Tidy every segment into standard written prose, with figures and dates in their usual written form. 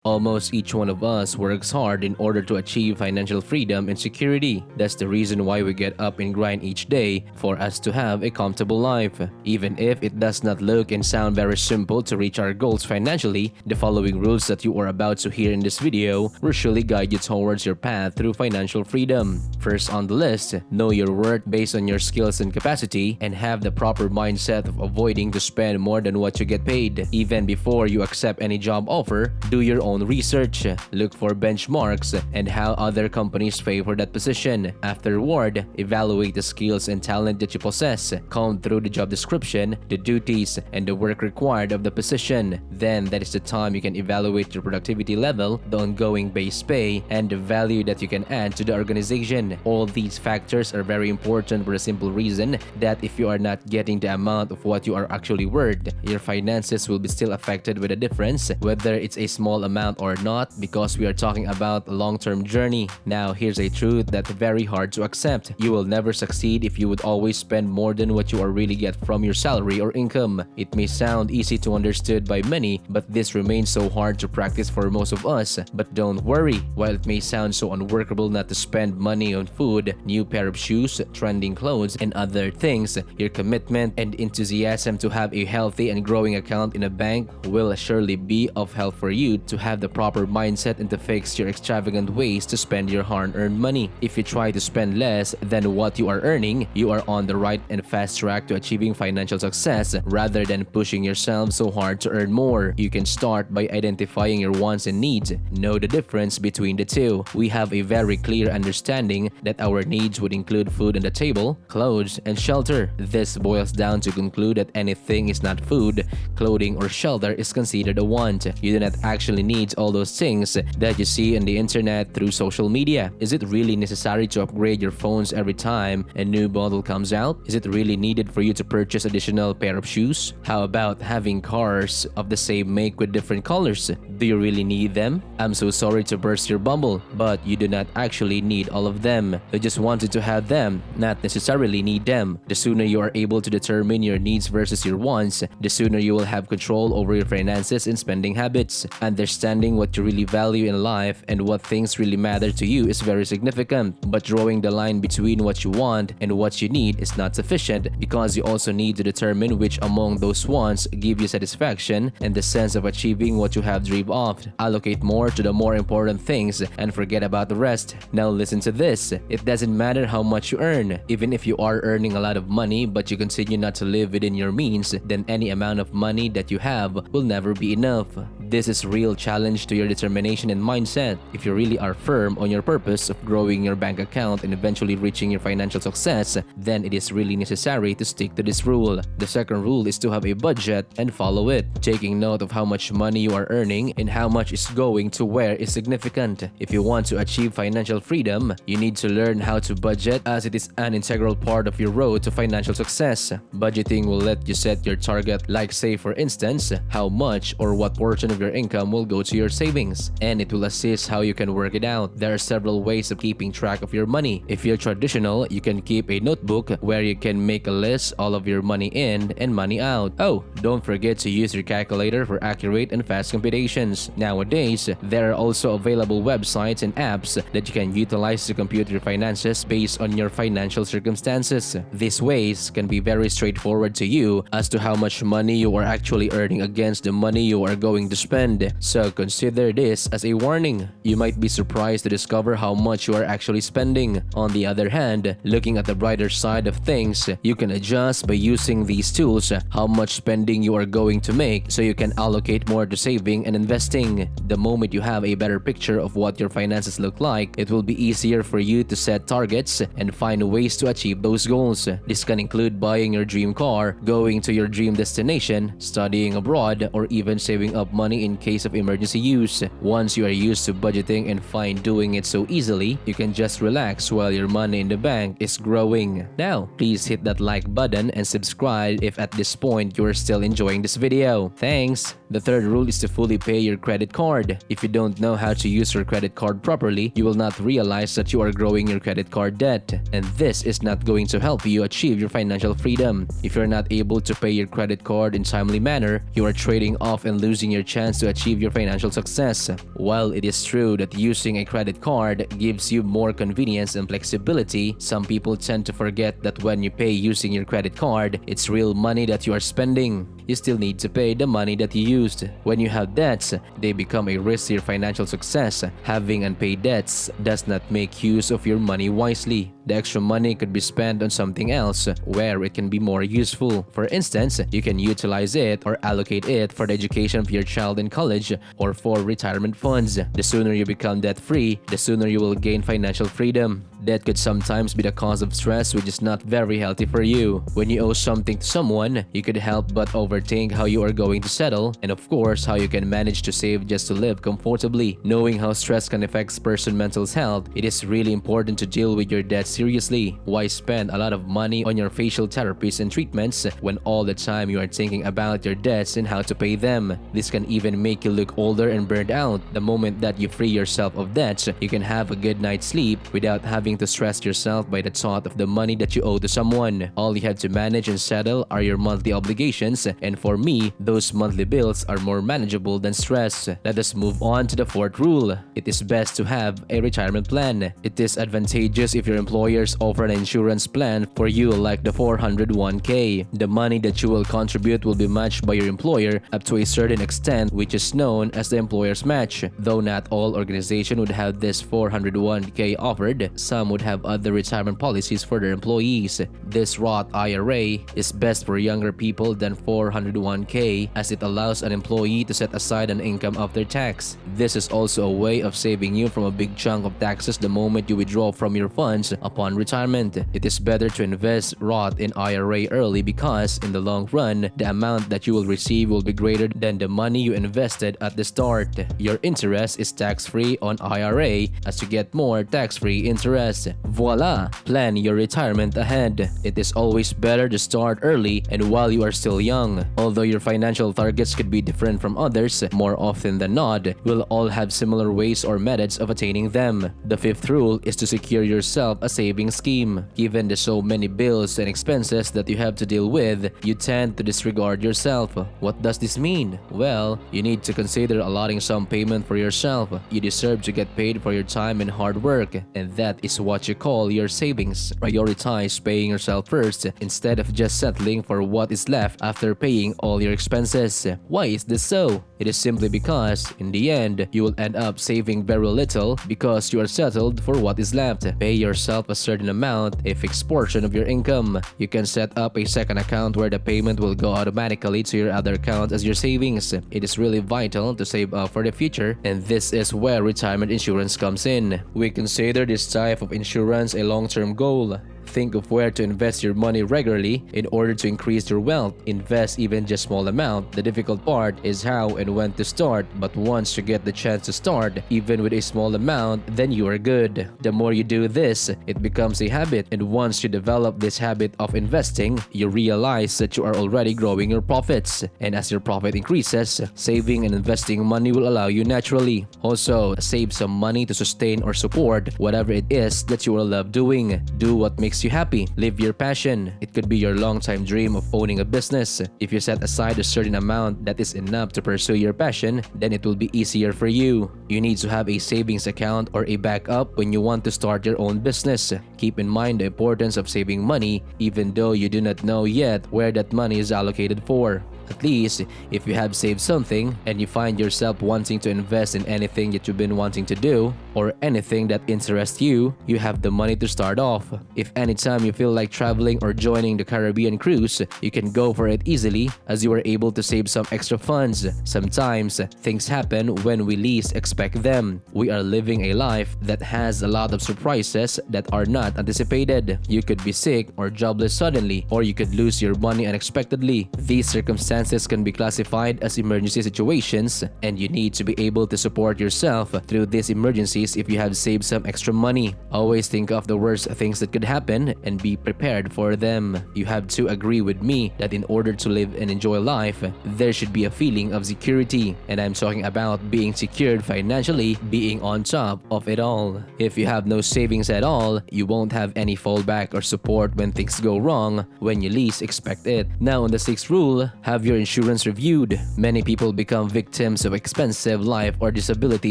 Almost each one of us works hard in order to achieve financial freedom and security. That's the reason why we get up and grind each day for us to have a comfortable life. Even if it does not look and sound very simple to reach our goals financially, the following rules that you are about to hear in this video will surely guide you towards your path through financial freedom. First on the list, know your worth based on your skills and capacity, and have the proper mindset of avoiding to spend more than what you get paid. Even before you accept any job offer, do your own research, look for benchmarks and how other companies pay for that position. Afterward, evaluate the skills and talent that you possess. Comb through the job description, the duties, and the work required of the position. Then that is the time you can evaluate your productivity level, the ongoing base pay, and the value that you can add to the organization. All these factors are very important for the simple reason that if you are not getting the amount of what you are actually worth, your finances will be still affected with a difference, whether it's a small amount or not, because we are talking about a long-term journey. Now, here's a truth that's very hard to accept. You will never succeed if you would always spend more than what you really get from your salary or income. It may sound easy to understood by many, but this remains so hard to practice for most of us. But don't worry, while it may sound so unworkable not to spend money on food, new pair of shoes, trending clothes, and other things, your commitment and enthusiasm to have a healthy and growing account in a bank will surely be of help for you to have the proper mindset and to fix your extravagant ways to spend your hard-earned money. If you try to spend less than what you are earning, you are on the right and fast track to achieving financial success rather than pushing yourself so hard to earn more. You can start by identifying your wants and needs. Know the difference between the two. We have a very clear understanding that our needs would include food on the table, clothes, and shelter. This boils down to conclude that anything is not food, clothing, or shelter is considered a want. You do not actually need all those things that you see on the internet through social media. Is it really necessary to upgrade your phones every time a new model comes out? Is it really needed for you to purchase additional pair of shoes? How about having cars of the same make with different colors? Do you really need them? I'm so sorry to burst your bubble, but you do not actually need all of them. You just wanted to have them, not necessarily need them. The sooner you are able to determine your needs versus your wants, the sooner you will have control over your finances and spending habits. Understanding what you really value in life and what things really matter to you is very significant, but drawing the line between what you want and what you need is not sufficient, because you also need to determine which among those wants give you satisfaction and the sense of achieving what you have dreamed of. Allocate more to the more important things and forget about the rest. Now listen to this. It doesn't matter how much you earn. Even if you are earning a lot of money but you continue not to live within your means, then any amount of money that you have will never be enough. This is a real challenge to your determination and mindset. If you really are firm on your purpose of growing your bank account and eventually reaching your financial success, then it is really necessary to stick to this rule. The second rule is to have a budget and follow it. Taking note of how much money you are earning and how much is going to where is significant. If you want to achieve financial freedom, you need to learn how to budget, as it is an integral part of your road to financial success. Budgeting will let you set your target, like say for instance, how much or what portion of your income will go to your savings, and it will assist how you can work it out. There are several ways of keeping track of your money. If you're traditional, you can keep a notebook where you can make a list all of your money in and money out. Oh, don't forget to use your calculator for accurate and fast computations. Nowadays, there are also available websites and apps that you can utilize to compute your finances based on your financial circumstances. These ways can be very straightforward to you as to how much money you are actually earning against the money you are going to spend. So consider this as a warning. You might be surprised to discover how much you are actually spending. On the other hand, looking at the brighter side of things, you can adjust by using these tools how much spending you are going to make, so you can allocate more to saving and investing. The moment you have a better picture of what your finances look like, it will be easier for you to set targets and find ways to achieve those goals. This can include buying your dream car, going to your dream destination, studying abroad, or even saving up money in case of emergency use. Once you are used to budgeting and find doing it so easily, you can just relax while your money in the bank is growing. Now, please hit that like button and subscribe if at this point you are still enjoying this video. Thanks! The third rule is to fully pay your credit card. If you don't know how to use your credit card properly, you will not realize that you are growing your credit card debt, and this is not going to help you achieve your financial freedom. If you're not able to pay your credit card in timely manner, you are trading off and losing your chance plans to achieve your financial success. While it is true that using a credit card gives you more convenience and flexibility, some people tend to forget that when you pay using your credit card, it's real money that you are spending. You still need to pay the money that you used. When you have debts, they become a risk to your financial success. Having unpaid debts does not make use of your money wisely. The extra money could be spent on something else where it can be more useful. For instance, you can utilize it or allocate it for the education of your child in college or for retirement funds. The sooner you become debt-free, the sooner you will gain financial freedom. Debt could sometimes be the cause of stress, which is not very healthy for you. When you owe something to someone, you could help but overthink how you are going to settle, and of course, how you can manage to save just to live comfortably. Knowing how stress can affect a person's mental health, it is really important to deal with your debt seriously. Why spend a lot of money on your facial therapies and treatments when all the time you are thinking about your debts and how to pay them? This can even make you look older and burned out. The moment that you free yourself of debts, you can have a good night's sleep without having to stress yourself by the thought of the money that you owe to someone. All you have to manage and settle are your monthly obligations, and for me, those monthly bills are more manageable than stress. Let us move on to the fourth rule. It is best to have a retirement plan. It is advantageous if your employers offer an insurance plan for you like the 401k. The money that you will contribute will be matched by your employer up to a certain extent, which is known as the employer's match. Though not all organizations would have this 401k offered, some would have other retirement policies for their employees. This Roth IRA is best for younger people than 401k as it allows an employee to set aside an income after tax. This is also a way of saving you from a big chunk of taxes the moment you withdraw from your funds upon retirement. It is better to invest Roth in IRA early because in the long run, the amount that you will receive will be greater than the money you invested at the start. Your interest is tax-free on IRA as you get more tax-free interest. Voila! Plan your retirement ahead. It is always better to start early and while you are still young. Although your financial targets could be different from others, more often than not, we'll all have similar ways or methods of attaining them. The fifth rule is to secure yourself a savings scheme. Given the so many bills and expenses that you have to deal with, you tend to disregard yourself. What does this mean? Well, you need to consider allotting some payment for yourself. You deserve to get paid for your time and hard work, and that is what you call your savings. Prioritize paying yourself first instead of just settling for what is left after paying all your expenses. Why is this so? It is simply because, in the end, you will end up saving very little because you are settled for what is left. Pay yourself a certain amount, a fixed portion of your income. You can set up a second account where the payment will go automatically to your other account as your savings. It is really vital to save up for the future, and this is where retirement insurance comes in. We consider this type of insurance a long-term goal. Think of where to invest your money regularly in order to increase your wealth. Invest even just small amount. The difficult part is how and when to start, but once you get the chance to start, even with a small amount, then you are good. The more you do this, it becomes a habit, and once you develop this habit of investing, you realize that you are already growing your profits. And as your profit increases, saving and investing money will allow you naturally. Also, save some money to sustain or support whatever it is that you will love doing. Do what makes you happy. Live your passion. It could be your long-time dream of owning a business. If you set aside a certain amount that is enough to pursue your passion, then it will be easier for you. You need to have a savings account or a backup when you want to start your own business. Keep in mind the importance of saving money even though you do not know yet where that money is allocated for. At least, if you have saved something and you find yourself wanting to invest in anything that you've been wanting to do or anything that interests you, you have the money to start off. If anytime you feel like traveling or joining the Caribbean cruise, you can go for it easily as you are able to save some extra funds. Sometimes, things happen when we least expect them. We are living a life that has a lot of surprises that are not anticipated. You could be sick or jobless suddenly, or you could lose your money unexpectedly. These circumstances can be classified as emergency situations, and you need to be able to support yourself through these emergencies emergencies if you have saved some extra money. Always think of the worst things that could happen and be prepared for them. You have to agree with me that in order to live and enjoy life, there should be a feeling of security. And I'm talking about being secured financially, being on top of it all. If you have no savings at all, you won't have any fallback or support when things go wrong when you least expect it. Now on the sixth rule, have your insurance reviewed. Many people become victims of expensive life or disability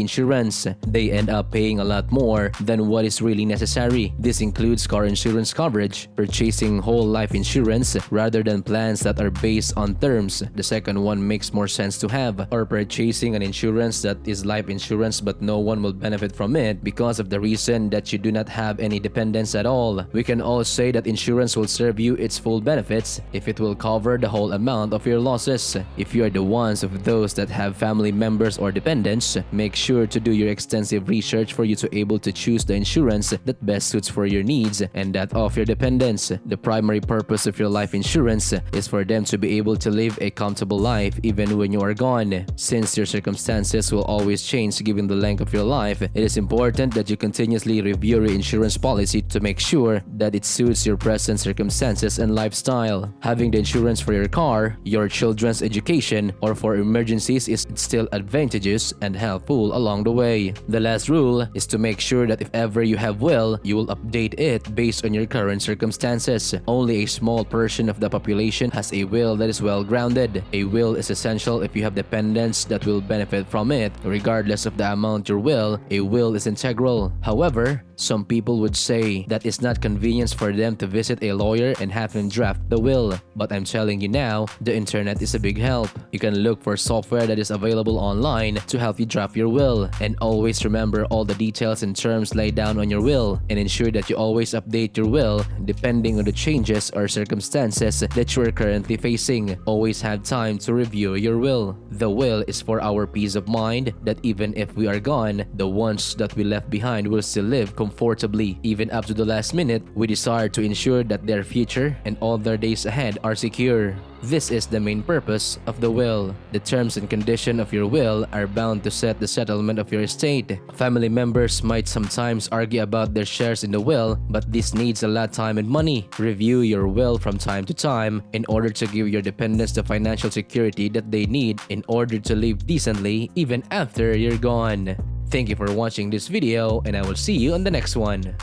insurance. They end up paying a lot more than what is really necessary. This includes car insurance coverage, purchasing whole life insurance rather than plans that are based on terms. The second one makes more sense to have, or purchasing an insurance that is life insurance but no one will benefit from it because of the reason that you do not have any dependents at all. We can all say that insurance will serve you its full benefits if it will cover the whole amount of your losses. If you are the ones of those that have family members or dependents, make sure to do your extensive research for you to able to choose the insurance that best suits for your needs and that of your dependents. The primary purpose of your life insurance is for them to be able to live a comfortable life even when you are gone. Since your circumstances will always change given the length of your life, it is important that you continuously review your insurance policy to make sure that it suits your present circumstances and lifestyle. Having the insurance for your car, your children's education, or for emergencies is still advantageous and helpful along the way. The last rule is to make sure that if ever you have will, you will update it based on your current circumstances. Only a small portion of the population has a will that is well grounded. A will is essential if you have dependents that will benefit from it. Regardless of the amount your will, a will is integral. However, some people would say that it's not convenient for them to visit a lawyer and have him draft the will. But I'm telling you now, the internet is a big help. You can look for software that is available online to help you draft your will. And always remember all the details and terms laid down on your will, and ensure that you always update your will depending on the changes or circumstances that you are currently facing. Always have time to review your will. The will is for our peace of mind that even if we are gone, the ones that we left behind will still live comfortably. Even up to the last minute, we desire to ensure that their future and all their days ahead are secure. This is the main purpose of the will. The terms and conditions of your will are bound to set the settlement of your estate. Family members might sometimes argue about their shares in the will, but this needs a lot of time and money. Review your will from time to time in order to give your dependents the financial security that they need in order to live decently even after you're gone. Thank you for watching this video, and I will see you on the next one.